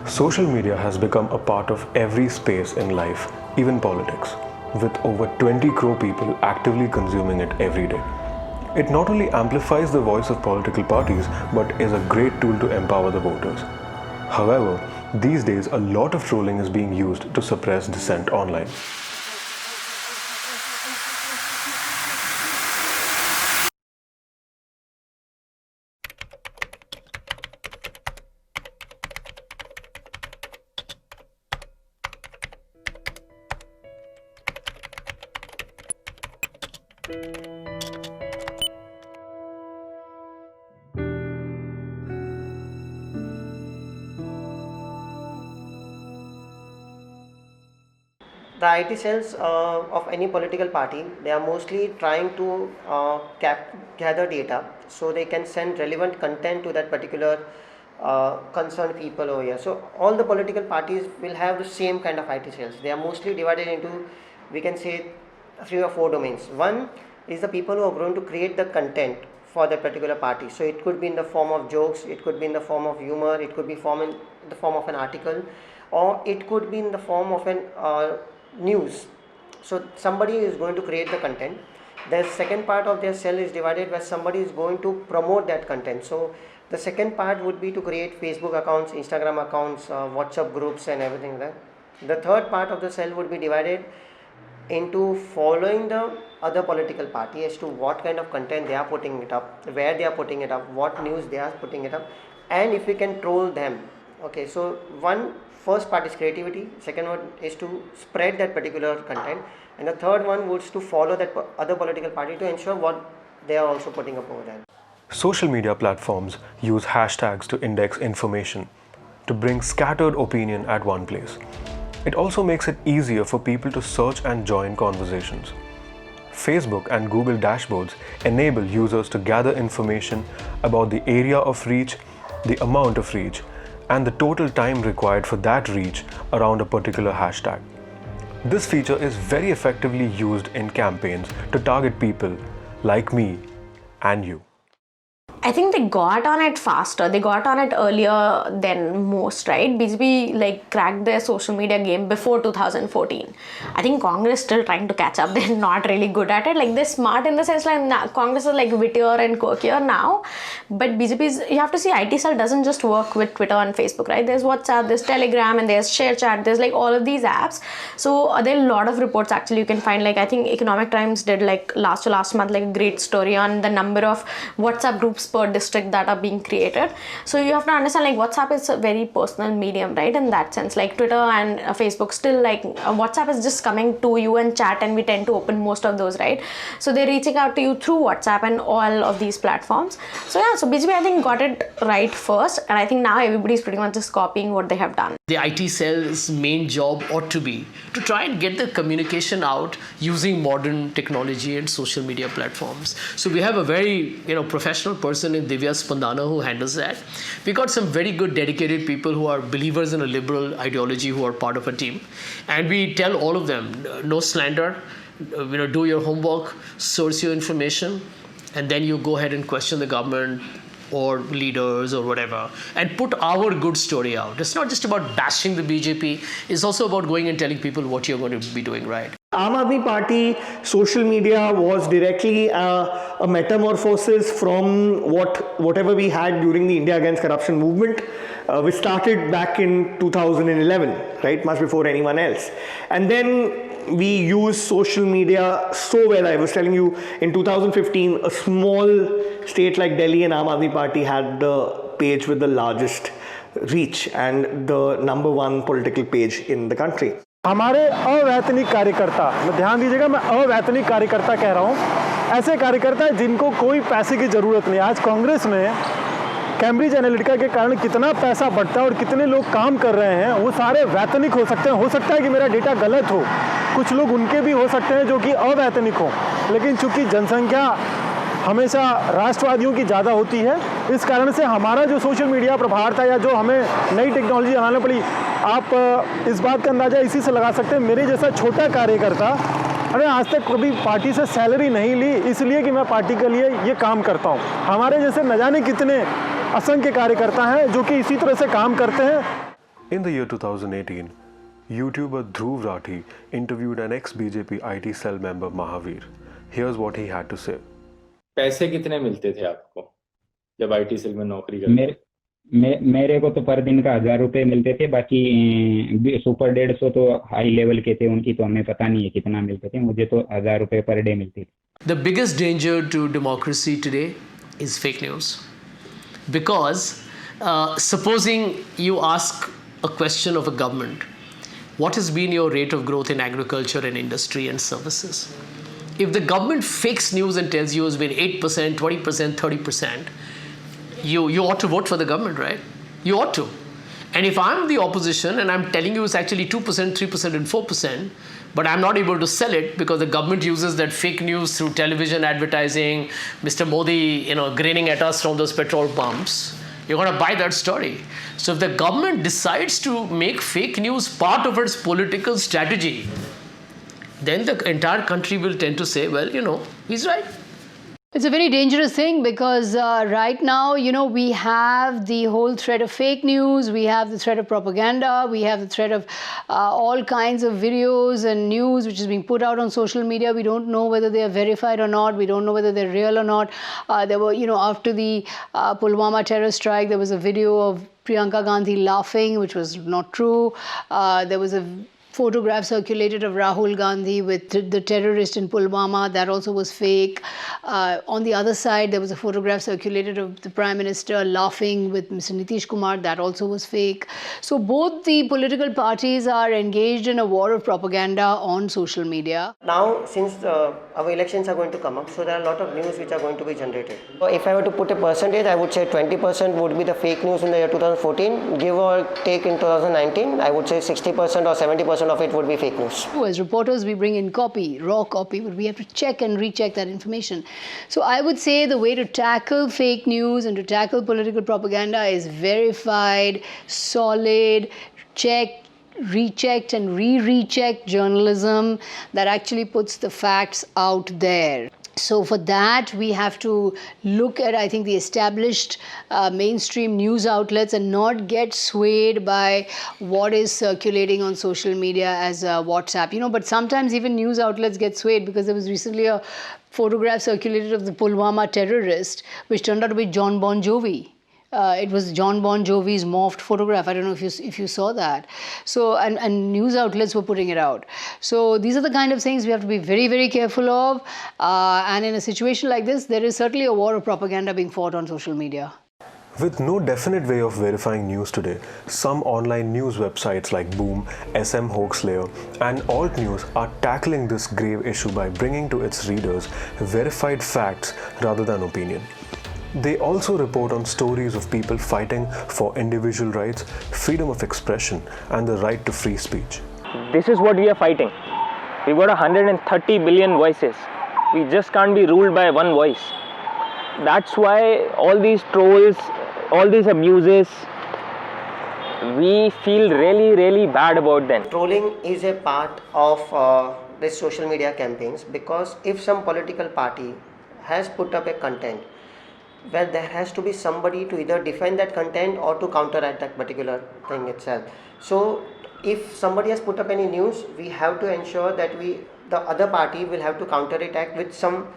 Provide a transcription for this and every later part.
Social media has become a part of every space in life, even politics, with over 20 crore people actively consuming it every day. It not only amplifies the voice of political parties, but is a great tool to empower the voters. However, these days a lot of trolling is being used to suppress dissent online. The IT cells of any political party, they are mostly trying to gather data so they can send relevant content to that particular concerned people over here. So all the political parties will have the same kind of IT cells. They are mostly divided into, we can say, 3 or 4 domains. One is the people who are going to create the content for that particular party. So it could be in the form of jokes, it could be in the form of humor, it could be in the form of an article, or it could be in the form of an news. So somebody is going to create the content. The second part of their cell is divided where somebody is going to promote that content. So the second part would be to create Facebook accounts, Instagram accounts, WhatsApp groups and everything like that. The third part of the cell would be divided into following the other political party as to what kind of content they are putting it up, where they are putting it up, what news they are putting it up, and if we can troll them. Okay, so first part is creativity, second one is to spread that particular content, and the third one was to follow that other political party to ensure what they are also putting up over there. Social media platforms use hashtags to index information, to bring scattered opinion at one place. It also makes it easier for people to search and join conversations. Facebook and Google dashboards enable users to gather information about the area of reach, the amount of reach, and the total time required for that reach around a particular hashtag. This feature is very effectively used in campaigns to target people like me and you. I think they got on it faster. They got on it earlier than most, right? BJP cracked their social media game before 2014. I think Congress still trying to catch up. They're not really good at it. They're smart in the sense Congress is wittier and quirkier now. But BJP's, you have to see, IT cell doesn't just work with Twitter and Facebook, right? There's WhatsApp, there's Telegram, and there's ShareChat. There's all of these apps. So there are a lot of reports actually you can find. I think Economic Times did last month a great story on the number of WhatsApp groups per district that are being created. So you have to understand WhatsApp is a very personal medium, right? In that sense, Twitter and Facebook still WhatsApp is just coming to you and chat, and we tend to open most of those, right? So they're reaching out to you through WhatsApp and all of these platforms. So yeah, so BJP I think got it right first, and I think now everybody's pretty much just copying what they have done. The IT cell's main job ought to be to try and get the communication out using modern technology and social media platforms. So we have a very professional person in Divya Spandana who handles that. We got some very good dedicated people who are believers in a liberal ideology who are part of a team, and we tell all of them no slander, do your homework, source your information, and then you go ahead and question the government or leaders or whatever, and put our good story out. It's not just about bashing the BJP, it's also about going and telling people what you're going to be doing right. Aam Aadmi Party social media was directly a metamorphosis from whatever we had during the India Against Corruption movement. We started back in 2011, right, much before anyone else. And then we used social media so well. I was telling you, in 2015, a small state like Delhi and Aam Aadmi Party had the page with the largest reach and the #1 political page in the country. हमारे अवैतनिक कार्यकर्ता, ध्यान दीजिएगा, मैं अवैतनिक कार्यकर्ता कह रहा हूँ, ऐसे कार्यकर्ता जिनको कोई पैसे की ज़रूरत नहीं। आज कांग्रेस में कैम्ब्रिज एनालिटिका के कारण कितना पैसा बढ़ता है और कितने लोग काम कर रहे हैं, वो सारे वैतनिक हो सकते हैं। हो सकता है कि मेरा डेटा गलत हो, कुछ लोग उनके भी हो सकते हैं जो कि अवैतनिक हो, लेकिन चूंकि जनसंख्या हमेशा राष्ट्रवादियों की ज़्यादा होती है, इस कारण से हमारा जो सोशल मीडिया प्रभार था या जो हमें नई टेक्नोलॉजी लगाना पड़ी, आप इस बात का अंदाज़ा इसी से लगा सकते हैं। मेरे जैसा छोटा कार्यकर्ता, मैंने आज तक कभी पार्टी से सैलरी नहीं ली, इसलिए कि मैं पार्टी के लिए ये काम करता हूँ। हमारे जैसे न जाने कितने असंख्य कार्यकर्ता हैं जो कि इसी तरह से काम करते हैं। In the year 2018, YouTuber Dhruv Rathi interviewed an ex-BJP IT cell member Mahavir. Here's what he had to say. पैसे कितने मिलते थे आपको जब आईटी सेल में नौकरी करते? मेरे को तो पर दिन का 1,000 रुपए मिलते थे, बाकी सुपर 150 तो हाई लेवल के थे, उनकी तो हमें पता नहीं है कितना मिलते थे, मुझे तो 1,000 रुपए पर डे मिलती थी. The biggest danger to democracy today is fake news. Because supposing you ask a question of a government, what has been your rate of growth in agriculture and industry and services? If the government fakes news and tells you it's been 8%, 20%, 30%, you ought to vote for the government, right? You ought to. And if I'm the opposition and I'm telling you it's actually 2%, 3%, and 4%, but I'm not able to sell it because the government uses that fake news through television advertising, Mr. Modi, grinning at us from those petrol pumps, you're going to buy that story. So if the government decides to make fake news part of its political strategy, then the entire country will tend to say, well, he's right. It's a very dangerous thing because right now, we have the whole threat of fake news, we have the threat of propaganda, we have the threat of all kinds of videos and news which is being put out on social media. We don't know whether they are verified or not. We don't know whether they're real or not. There were, after the Pulwama terror strike, there was a video of Priyanka Gandhi laughing, which was not true. There was a photograph circulated of Rahul Gandhi with the terrorist in Pulwama, that also was fake. On the other side, there was a photograph circulated of the Prime Minister laughing with Mr. Nitish Kumar, that also was fake. So both the political parties are engaged in a war of propaganda on social media. Now, since our elections are going to come up, so there are a lot of news which are going to be generated. So if I were to put a percentage, I would say 20% would be the fake news in the year 2014. Give or take in 2019, I would say 60% or 70% of it would be fake news. As reporters, we bring in copy, raw copy, but we have to check and recheck that information. So I would say the way to tackle fake news and to tackle political propaganda is verified, solid, checked, rechecked and re-rechecked journalism that actually puts the facts out there. So for that, we have to look at, I think, the established mainstream news outlets and not get swayed by what is circulating on social media as WhatsApp. But sometimes even news outlets get swayed, because there was recently a photograph circulated of the Pulwama terrorist, which turned out to be John Bon Jovi. It was John Bon Jovi's morphed photograph. I don't know if you saw that. So, and news outlets were putting it out. So these are the kind of things we have to be very, very careful of. And in a situation like this, there is certainly a war of propaganda being fought on social media. With no definite way of verifying news today, some online news websites like Boom, SM Hoaxlayer, and Alt News are tackling this grave issue by bringing to its readers verified facts rather than opinion. They also report on stories of people fighting for individual rights, freedom of expression, and the right to free speech. This is what we are fighting. We've got 130 billion voices. We just can't be ruled by one voice. That's why all these trolls, all these abuses, we feel really, really bad about them. Trolling is a part of this social media campaigns, because if some political party has put up a content, well, there has to be somebody to either defend that content or to counteract that particular thing itself. So if somebody has put up any news, we have to ensure that the other party will have to counterattack with some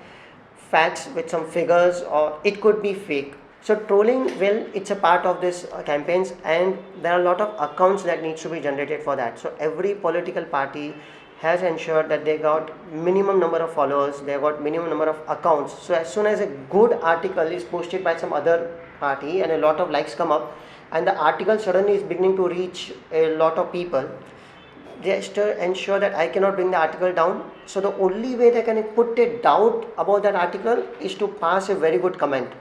facts, with some figures, or it could be fake. So trolling, well, it's a part of this campaigns, and there are a lot of accounts that needs to be generated for that. So every political party has ensured that they got minimum number of followers, they got minimum number of accounts. So as soon as a good article is posted by some other party and a lot of likes come up, and the article suddenly is beginning to reach a lot of people, they have to ensure that I cannot bring the article down. So the only way they can put a doubt about that article is to pass a very good comment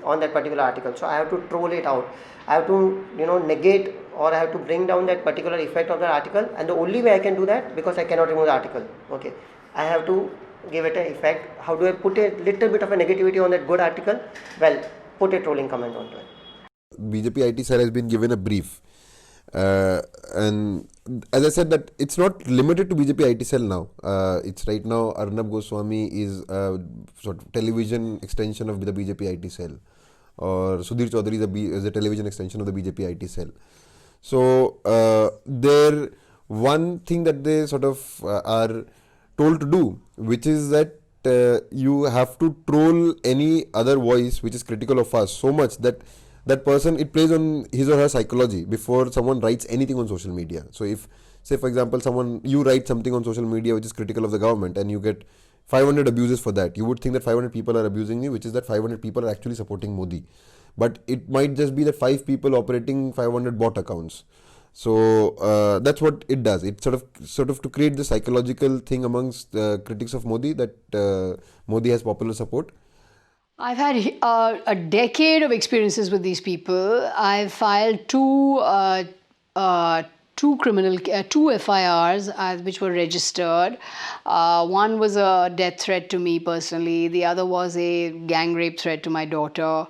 on that particular article. So I have to troll it out. I have to, negate, or I have to bring down that particular effect of the article, and the only way I can do that, because I cannot remove the article, okay, I have to give it an effect. How do I put a little bit of a negativity on that good article? Well, put a trolling comment onto it. BJP IT cell has been given a brief, and as I said, that it's not limited to BJP IT cell now. It's right now Arnab Goswami is a sort of television extension of the BJP IT cell, or Sudhir Chaudhary is a television extension of the BJP IT cell. So their one thing that they sort of are told to do, which is that you have to troll any other voice which is critical of us so much that that person, it plays on his or her psychology before someone writes anything on social media. So if, say for example, you write something on social media which is critical of the government and you get 500 abuses for that, you would think that 500 people are abusing you, which is that 500 people are actually supporting Modi. But it might just be that 5 people operating 500 bot accounts. So that's what it does. It sort of to create the psychological thing amongst critics of Modi that Modi has popular support. I've had a decade of experiences with these people. I've filed two FIRs which were registered. One was a death threat to me personally. The other was a gang rape threat to my daughter.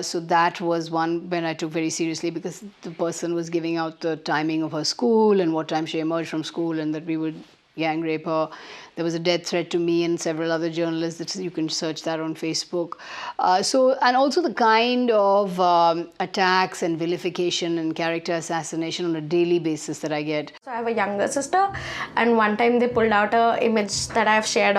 So that was one when I took very seriously, because the person was giving out the timing of her school and what time she emerged from school, and that we would gang rape her. There was a death threat to me and several other journalists. You can search that on Facebook. And also the kind of attacks and vilification and character assassination on a daily basis that I get. So I have a younger sister, and one time they pulled out a image that I had shared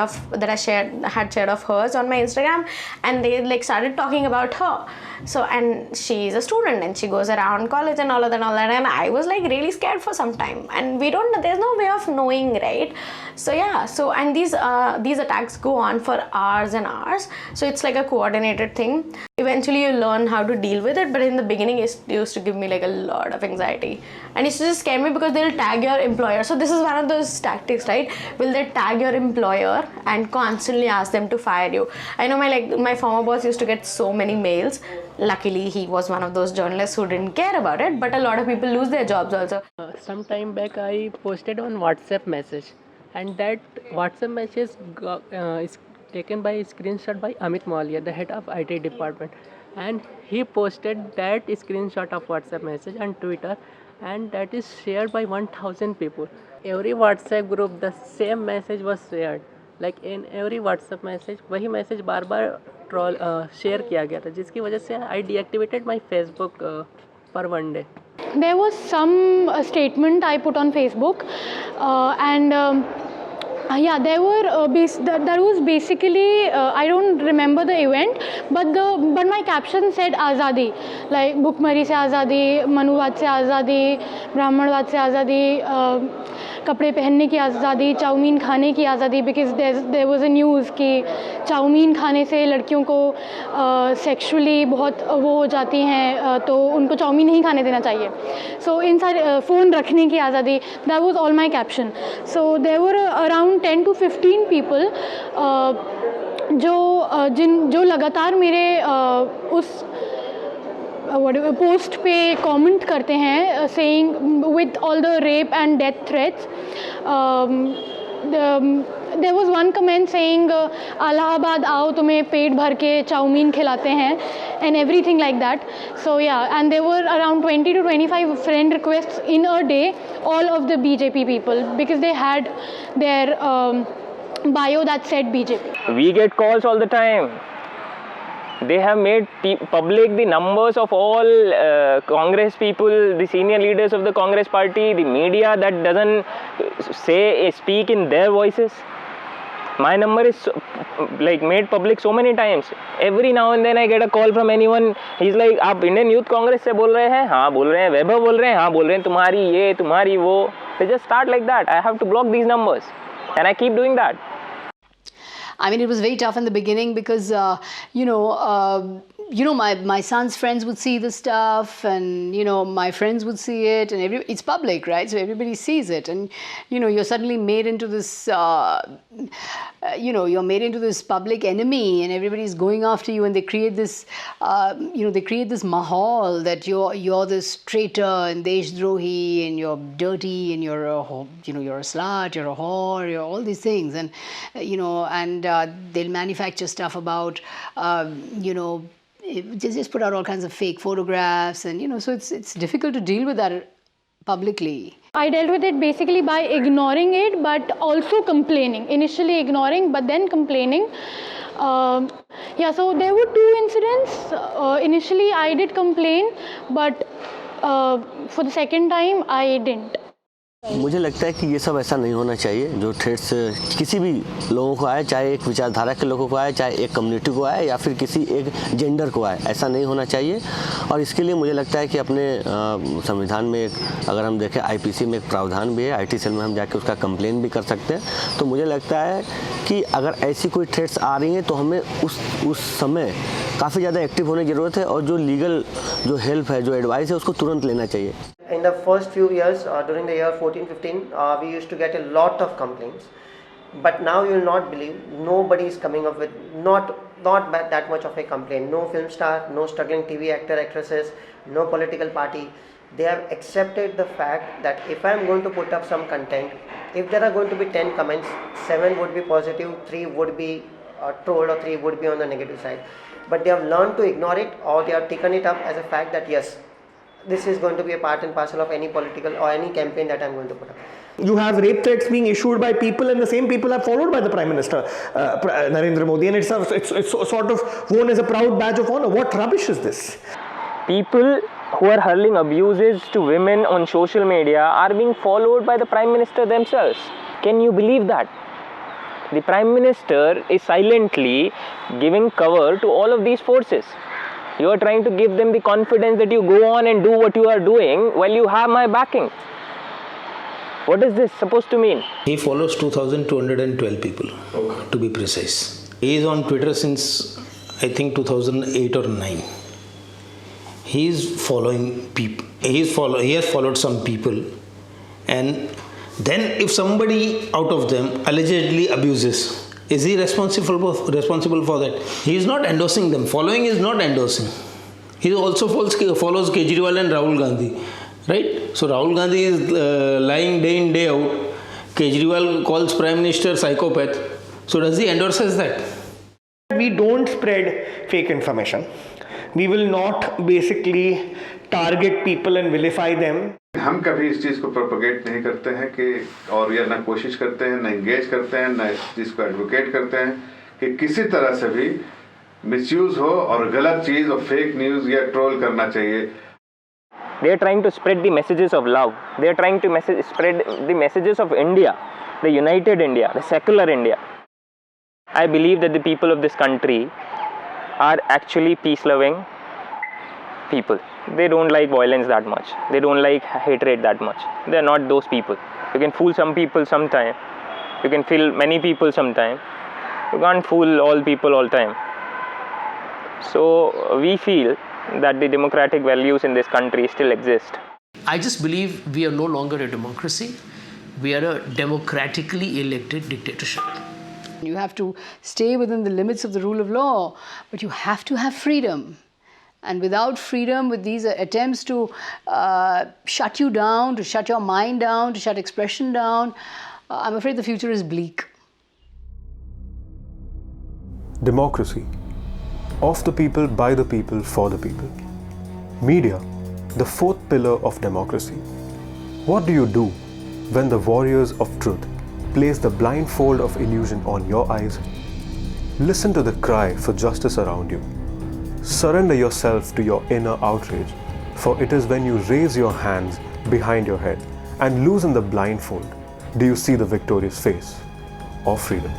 of hers on my Instagram, and they like started talking about her. So, and she's a student and she goes around college and all of that, and I was like really scared for some time, and there's no way of knowing, right? So yeah, and these attacks go on for hours and hours. So it's like a coordinated thing. Eventually you learn how to deal with it, but in the beginning it used to give me like a lot of anxiety, and it used to just scare me because they'll tag your employer. So this is one of those tactics, right? Will they tag your employer and constantly ask them to fire you? I know my former boss used to get so many mails. Luckily he was one of those journalists who didn't care about it, but a lot of people lose their jobs also. Some time back I posted on WhatsApp message, and that WhatsApp message is taken by screenshot by Amit Mawaliya, the head of IT department, and he posted that screenshot of WhatsApp message on Twitter, and that is shared by 1000 people. Every WhatsApp group the same message was shared. Like in every WhatsApp message वही message बार-बार troll share किया गया था, जिसकी वजह से I deactivated my Facebook for one day. There was some statement I put on Facebook, yeah, there was basically I don't remember the event, but my caption said Azadi, like Bhukmari se Azadi, Manuvad se Azadi, Brahmanwad se Azadi, कपड़े पहनने की आज़ादी, chowmein खाने की आज़ादी, because there was a news कि chowmein खाने से लड़कियों को सेक्सुअली बहुत वो हो जाती हैं, तो उनको चाउमीन नहीं खाने देना चाहिए. So इन सारे फ़ोन रखने की आज़ादी, that was all my caption. So there were around 10 to 15 people जो लगातार मेरे उस पोस्ट पे कमेंट करते हैं, saying with all the rape and death threats. There was one comment saying Allahabad आओ तुम्हें पेट भर के चाउमीन खिलाते हैं, and everything like that. So yeah, and there were around 20 to 25 friend requests in a day, all of the BJP people, because they had their bio that said BJP. We get calls all the time. They have made public the numbers of all Congress people, the senior leaders of the Congress party, the media that doesn't speak in their voices. My number is like made public so many times. Every now and then I get a call from anyone. He's like, आप Indian Youth Congress से बोल रहे हैं? हाँ बोल रहे हैं. वैभव बोल रहे हैं? हाँ बोल रहे हैं. तुम्हारी ये, तुम्हारी वो. They just start like that. I have to block these numbers, and I keep doing that. I mean, it was very tough in the beginning because, my son's friends would see the stuff, and, my friends would see it, and it's public, right? So everybody sees it, and, you're suddenly made into this, you're made into this public enemy, and everybody's going after you, and they create this, they create this mahal that you're this traitor and deshdrohi, and you're dirty, and you're a slut, you're a whore, you're all these things, and, they'll manufacture stuff about, they just put out all kinds of fake photographs, and so it's difficult to deal with that publicly. I dealt with it basically by ignoring it, but also complaining. Initially ignoring, but then complaining. So there were two incidents. Initially I did complain, but for the second time, I didn't. मुझे लगता है कि ये सब ऐसा नहीं होना चाहिए जो थ्रेट्स किसी भी लोगों को आए, चाहे एक विचारधारा के लोगों को आए, चाहे एक कम्युनिटी को आए या फिर किसी एक जेंडर को आए, ऐसा नहीं होना चाहिए। और इसके लिए मुझे लगता है कि अपने संविधान में अगर हम देखें आईपीसी में एक प्रावधान भी है, आईटी सेल में हम जाके उसका कंप्लेन भी कर सकते हैं। तो मुझे लगता है कि अगर ऐसी कोई थ्रेट्स आ रही हैं तो हमें उस समय काफ़ी ज़्यादा एक्टिव होने की ज़रूरत है और जो लीगल जो हेल्प है, जो एडवाइस है, उसको तुरंत लेना चाहिए। In the first few years, during the year 14-15, we used to get a lot of complaints. But now you will not believe, nobody is coming up with not that much of a complaint. No film star, no struggling TV actor, actresses, no political party. They have accepted the fact that if I am going to put up some content, if there are going to be 10 comments, 7 would be positive, 3 would be trolled or 3 would be on the negative side. But they have learned to ignore it, or they have taken it up as a fact that yes, this is going to be a part and parcel of any political or any campaign that I am going to put up. You have rape threats being issued by people, and the same people are followed by the Prime Minister Narendra Modi, and it's sort of worn as a proud badge of honor. What rubbish is this? People who are hurling abuses to women on social media are being followed by the Prime Minister themselves. Can you believe that? The Prime Minister is silently giving cover to all of these forces. You are trying to give them the confidence that you go on and do what you are doing while you have my backing. What is this supposed to mean? He follows 2,212 people, to be precise. He is on Twitter since, I think, 2008 or 9. He is following people. He has followed some people, and then if somebody out of them allegedly abuses, is he responsible for that? He is not endorsing them. Following is not endorsing. He also follows Kejriwal and Rahul Gandhi, right? So Rahul Gandhi is lying day in, day out. Kejriwal calls Prime Minister psychopath. So does he endorse that? We don't spread fake information. We will not basically target people and vilify them. हम कभी इस चीज़ को propagate नहीं करते हैं कि और या ना कोशिश करते हैं, ना इंगेज करते हैं, ना इस चीज़ को एडवोकेट करते हैं कि किसी तरह से भी मिसयूज हो और गलत चीज़ और फेक न्यूज़ या ट्रोल करना चाहिए. They are trying to spread the messages of love. They are trying to spread the messages of India, the united India, the secular India. I believe that the people of this country are actually peace-loving people. They don't like violence that much. They don't like hatred that much. They are not those people. You can fool some people sometime. You can fool many people sometime. You can't fool all people all time. So we feel that the democratic values in this country still exist. I just believe we are no longer a democracy. We are a democratically elected dictatorship. You have to stay within the limits of the rule of law, but you have to have freedom. And without freedom, with these attempts to shut you down, to shut your mind down, to shut expression down, I'm afraid the future is bleak. Democracy. Of the people, by the people, for the people. Media, the fourth pillar of democracy. What do you do when the warriors of truth place the blindfold of illusion on your eyes? Listen to the cry for justice around you. Surrender yourself to your inner outrage, for it is when you raise your hands behind your head and loosen the blindfold do you see the victorious face of freedom.